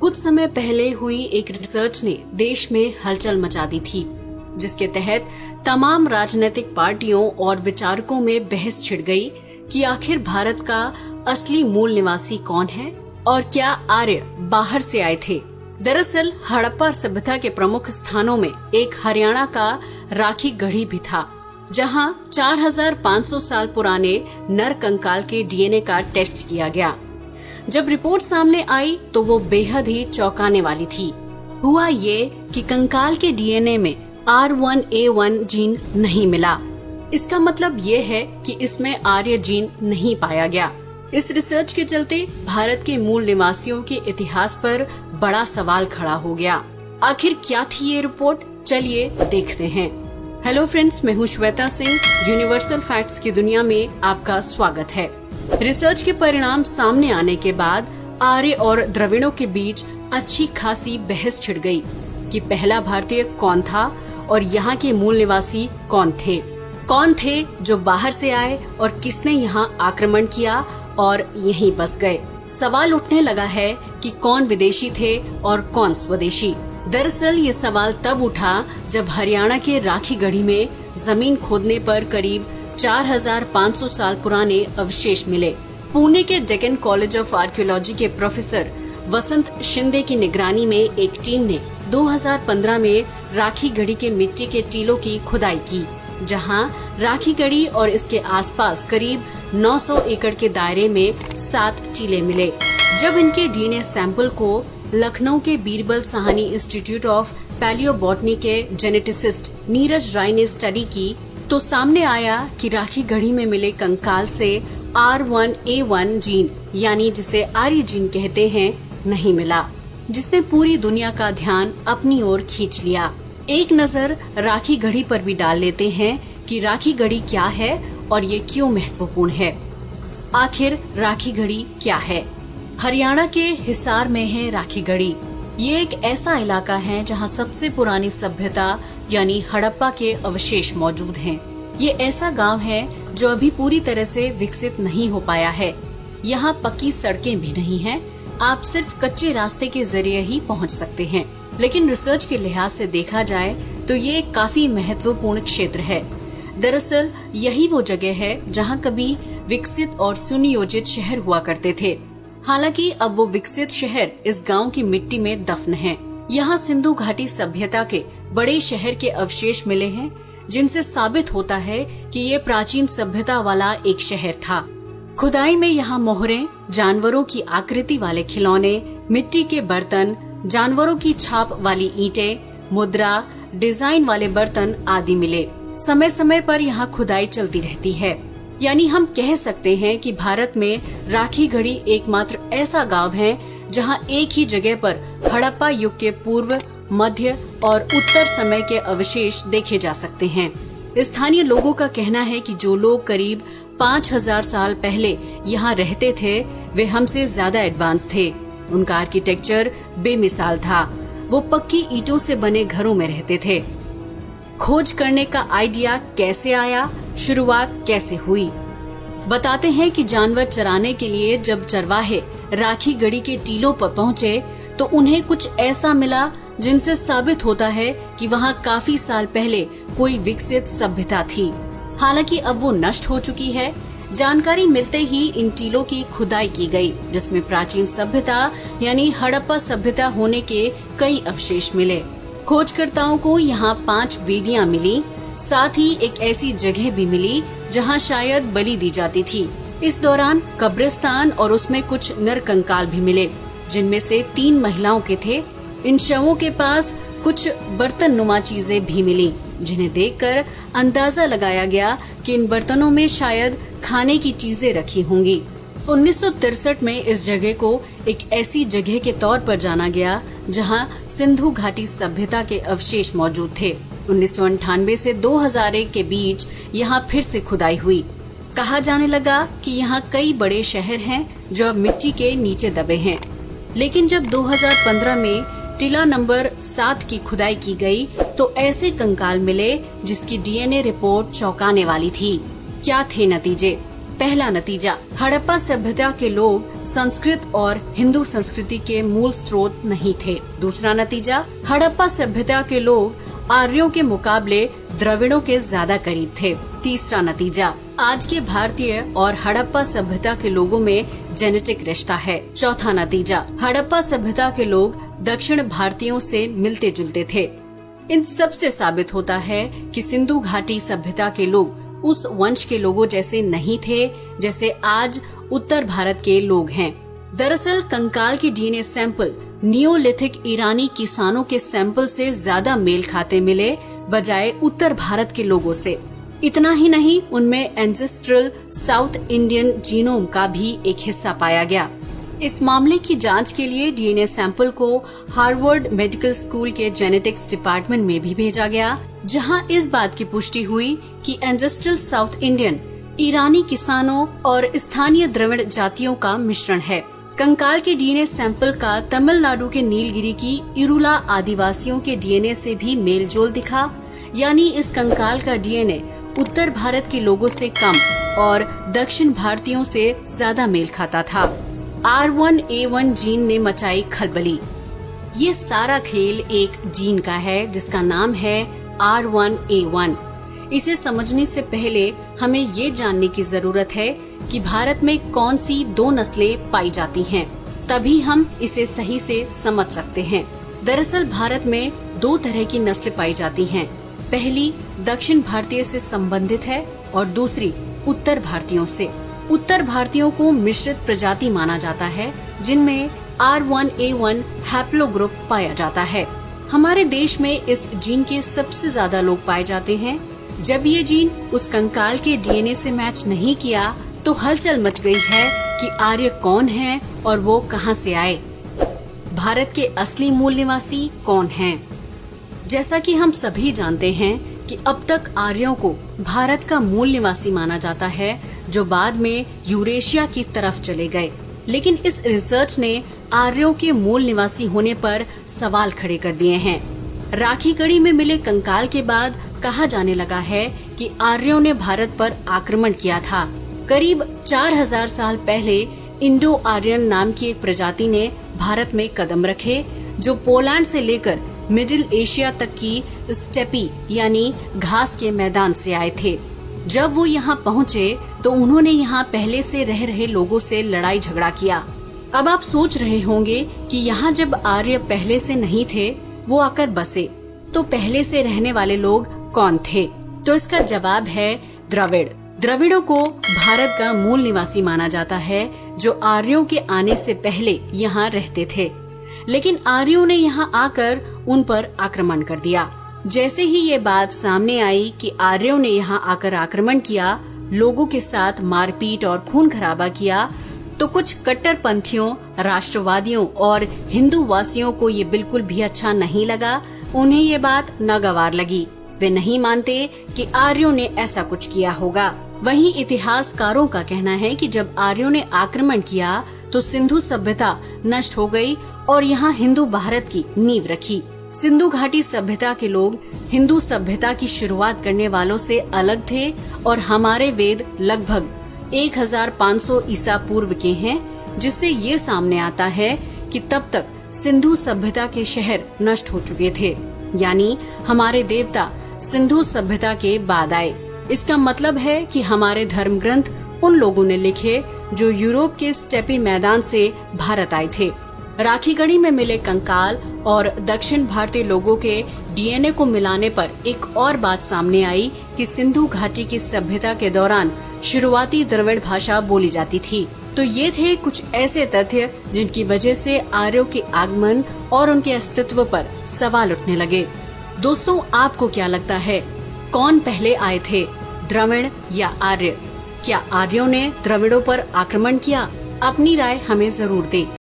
कुछ समय पहले हुई एक रिसर्च ने देश में हलचल मचा दी थी, जिसके तहत तमाम राजनीतिक पार्टियों और विचारकों में बहस छिड़ गई कि आखिर भारत का असली मूल निवासी कौन है और क्या आर्य बाहर से आए थे। दरअसल हड़प्पा सभ्यता के प्रमुख स्थानों में एक हरियाणा का राखी गढ़ी भी था, जहां 4500 साल पुराने नर कंकाल के डीएनए का टेस्ट किया गया। जब रिपोर्ट सामने आई तो वो बेहद ही चौंकाने वाली थी। हुआ ये कि कंकाल के डीएनए में R1A1 जीन नहीं मिला। इसका मतलब ये है कि इसमें आर्य जीन नहीं पाया गया। इस रिसर्च के चलते भारत के मूल निवासियों के इतिहास पर बड़ा सवाल खड़ा हो गया। आखिर क्या थी ये रिपोर्ट, चलिए देखते हैं। हेलो फ्रेंड्स, मैं हूँ श्वेता सिंह। यूनिवर्सल फैक्ट्स की दुनिया में आपका स्वागत है। रिसर्च के परिणाम सामने आने के बाद आर्य और द्रविड़ों के बीच अच्छी खासी बहस छिड़ गई कि पहला भारतीय कौन था और यहाँ के मूल निवासी कौन थे जो बाहर से आए और किसने यहाँ आक्रमण किया और यहीं बस गए। सवाल उठने लगा है कि कौन विदेशी थे और कौन स्वदेशी। दरअसल ये सवाल तब उठा जब हरियाणा के राखी गढ़ी में जमीन खोदने पर करीब 4500 साल पुराने अवशेष मिले। पुणे के डेक्कन कॉलेज ऑफ आर्कियोलॉजी के प्रोफेसर वसंत शिंदे की निगरानी में एक टीम ने 2015 में राखी गढ़ी के मिट्टी के टीलों की खुदाई की, जहां राखी गढ़ी और इसके आसपास करीब 900 एकड़ के दायरे में 7 टीले मिले। जब इनके डीएनए सैंपल को लखनऊ के Birbal Sahni institute of palaeobotany के जेनेटिसिस्ट नीरज राय ने स्टडी की तो सामने आया कि राखी गढ़ी में मिले कंकाल से R1A1 जीन, यानी जिसे आर्य जीन कहते हैं, नहीं मिला, जिसने पूरी दुनिया का ध्यान अपनी ओर खींच लिया। एक नजर राखी गढ़ी पर भी डाल लेते हैं कि राखी गढ़ी क्या है और ये क्यों महत्वपूर्ण है। आखिर राखी गढ़ी क्या है? हरियाणा के हिसार में है राखी गढ़ी। ये एक ऐसा इलाका है जहाँ सबसे पुरानी सभ्यता यानी हड़प्पा के अवशेष मौजूद हैं। ये ऐसा गांव है जो अभी पूरी तरह से विकसित नहीं हो पाया है। यहाँ पक्की सड़कें भी नहीं हैं। आप सिर्फ कच्चे रास्ते के जरिए ही पहुँच सकते हैं। लेकिन रिसर्च के लिहाज से देखा जाए तो ये एक काफी महत्वपूर्ण क्षेत्र है। दरअसल यही वो जगह है जहाँ कभी विकसित और सुनियोजित शहर हुआ करते थे। हालांकि अब वो विकसित शहर इस गांव की मिट्टी में दफन है। यहाँ सिंधु घाटी सभ्यता के बड़े शहर के अवशेष मिले हैं, जिनसे साबित होता है कि ये प्राचीन सभ्यता वाला एक शहर था। खुदाई में यहाँ मोहरें, जानवरों की आकृति वाले खिलौने, मिट्टी के बर्तन, जानवरों की छाप वाली ईंटें, मुद्रा, डिजाइन वाले बर्तन आदि मिले। समय समय पर यहाँ खुदाई चलती रहती है। यानी हम कह सकते हैं कि भारत में राखी गढ़ी एकमात्र ऐसा गांव है जहां एक ही जगह पर हड़प्पा युग के पूर्व, मध्य और उत्तर समय के अवशेष देखे जा सकते हैं। स्थानीय लोगों का कहना है कि जो लोग करीब 5000 साल पहले यहाँ रहते थे वे हमसे ज्यादा एडवांस थे। उनका आर्किटेक्चर बेमिसाल था। वो पक्की ईंटों से बने घरों में रहते थे। खोज करने का आइडिया कैसे आया, शुरुआत कैसे हुई? बताते हैं कि जानवर चराने के लिए जब चरवाहे राखी गढ़ी के टीलों पर पहुँचे तो उन्हें कुछ ऐसा मिला जिनसे साबित होता है कि वहाँ काफी साल पहले कोई विकसित सभ्यता थी। हालांकि अब वो नष्ट हो चुकी है। जानकारी मिलते ही इन टीलों की खुदाई की गई, जिसमें प्राचीन सभ्यता यानी हड़प्पा सभ्यता होने के कई अवशेष मिले। खोजकर्ताओं को यहाँ 5 वेदियाँ मिली। साथ ही एक ऐसी जगह भी मिली जहाँ शायद बलि दी जाती थी। इस दौरान कब्रिस्तान और उसमें कुछ नर कंकाल भी मिले, जिनमें से 3 महिलाओं के थे। इन शवों के पास कुछ बर्तन नुमा चीजें भी मिली, जिन्हें देखकर अंदाजा लगाया गया कि इन बर्तनों में शायद खाने की चीजें रखी होंगी। 1963 में इस जगह को एक ऐसी जगह के तौर पर जाना गया जहां सिंधु घाटी सभ्यता के अवशेष मौजूद थे। 1998 से 2001 के बीच यहाँ फिर से खुदाई हुई। कहा जाने लगा कि यहाँ कई बड़े शहर हैं जो अब मिट्टी के नीचे दबे हैं। लेकिन जब 2015 में टीला नंबर 7 की खुदाई की गई तो ऐसे कंकाल मिले जिसकी डीएनए रिपोर्ट चौंकाने वाली थी। क्या थे नतीजे? पहला नतीजा, हड़प्पा सभ्यता के लोग संस्कृत और हिंदू संस्कृति के मूल स्रोत नहीं थे। दूसरा नतीजा, हड़प्पा सभ्यता के लोग आर्यों के मुकाबले द्रविड़ों के ज्यादा करीब थे। तीसरा नतीजा, आज के भारतीय और हड़प्पा सभ्यता के लोगों में जेनेटिक रिश्ता है। चौथा नतीजा, हड़प्पा सभ्यता के लोग दक्षिण भारतीयों से मिलते जुलते थे। इन सब से साबित होता है कि सिंधु घाटी सभ्यता के लोग उस वंश के लोगों जैसे नहीं थे जैसे आज उत्तर भारत के लोग हैं। दरअसल कंकाल के डीएनए सैंपल नियोलिथिक ईरानी किसानों के सैंपल से ज्यादा मेल खाते मिले बजाय उत्तर भारत के लोगों से। इतना ही नहीं, उनमें एंसेस्ट्रल साउथ इंडियन जीनोम का भी एक हिस्सा पाया गया। इस मामले की जांच के लिए डीएनए सैंपल को हार्वर्ड मेडिकल स्कूल के जेनेटिक्स डिपार्टमेंट में भी भेजा गया, जहां इस बात की पुष्टि हुई कि एंसेस्ट्रल साउथ इंडियन ईरानी किसानों और स्थानीय द्रविड़ जातियों का मिश्रण है। कंकाल के डीएनए सैंपल का तमिलनाडु के नीलगिरी की इरुला आदिवासियों के डीएनए से भी मेल जोल दिखा, यानी इस कंकाल का डीएनए उत्तर भारत के लोगों से कम और दक्षिण भारतीयों से ज्यादा मेल खाता था। R1A1 जीन ने मचाई खलबली। ये सारा खेल एक जीन का है जिसका नाम है R1A1। इसे समझने से पहले हमें ये जानने की जरूरत है कि भारत में कौन सी दो नस्लें पाई जाती हैं, तभी हम इसे सही से समझ सकते हैं। दरअसल भारत में दो तरह की नस्लें पाई जाती हैं। पहली दक्षिण भारतीय से संबंधित है और दूसरी उत्तर भारतीयों से। उत्तर भारतीयों को मिश्रित प्रजाति माना जाता है, जिनमें R1A1 हैप्लोग्रुप पाया जाता है। हमारे देश में इस जीन के सबसे ज्यादा लोग पाए जाते हैं। जब ये जीन उस कंकाल के डीएनए से मैच नहीं किया तो हलचल मच गई है कि आर्य कौन है और वो कहां से आए। भारत के असली मूल निवासी कौन हैं? जैसा कि हम सभी जानते हैं कि अब तक आर्यों को भारत का मूल निवासी माना जाता है, जो बाद में यूरेशिया की तरफ चले गए। लेकिन इस रिसर्च ने आर्यों के मूल निवासी होने पर सवाल खड़े कर दिए हैं। राखी गढ़ी में मिले कंकाल के बाद कहा जाने लगा है कि आर्यों ने भारत पर आक्रमण किया था। करीब 4000 साल पहले इंडो आर्यन नाम की एक प्रजाति ने भारत में कदम रखे, जो पोलैंड से लेकर मिडिल एशिया तक की स्टेपी यानी घास के मैदान से आए थे। जब वो यहाँ पहुँचे तो उन्होंने यहाँ पहले से रह रहे लोगों से लड़ाई झगड़ा किया। अब आप सोच रहे होंगे कि यहाँ जब आर्य पहले से नहीं थे, वो आकर बसे, तो पहले से रहने वाले लोग कौन थे? तो इसका जवाब है द्रविड़। द्रविड़ों को भारत का मूल निवासी माना जाता है, जो आर्यों के आने से पहले यहाँ रहते थे। लेकिन आर्यों ने यहाँ आकर उन पर आक्रमण कर दिया। जैसे ही ये बात सामने आई कि आर्यों ने यहाँ आकर आक्रमण किया, लोगों के साथ मारपीट और खून खराबा किया, तो कुछ कट्टरपंथियों, राष्ट्रवादियों और हिंदू वासियों को ये बिल्कुल भी अच्छा नहीं लगा। उन्हें ये बात नागवार लगी। वे नहीं मानते कि आर्यों ने ऐसा कुछ किया होगा। वहीं इतिहासकारों का कहना है कि जब आर्यों ने आक्रमण किया तो सिंधु सभ्यता नष्ट हो गई और यहाँ हिंदू भारत की नींव रखी। सिंधु घाटी सभ्यता के लोग हिंदू सभ्यता की शुरुआत करने वालों से अलग थे और हमारे वेद लगभग 1500 ईसा पूर्व के हैं, जिससे ये सामने आता है कि तब तक सिंधु सभ्यता के शहर नष्ट हो चुके थे, यानी हमारे देवता सिंधु सभ्यता के बाद आए। इसका मतलब है कि हमारे धर्म ग्रंथ उन लोगों ने लिखे जो यूरोप के स्टेपी मैदान से भारत आए थे। राखी गढ़ी में मिले कंकाल और दक्षिण भारतीय लोगों के डीएनए को मिलाने पर एक और बात सामने आई कि सिंधु घाटी की सभ्यता के दौरान शुरुआती द्रविड़ भाषा बोली जाती थी। तो ये थे कुछ ऐसे तथ्य जिनकी वजह से आर्यों के आगमन और उनके अस्तित्व पर सवाल उठने लगे। दोस्तों, आपको क्या लगता है, कौन पहले आए थे, द्रविड़ या आर्य? क्या आर्यों ने द्रविड़ों पर आक्रमण किया? अपनी राय हमें जरूर दें।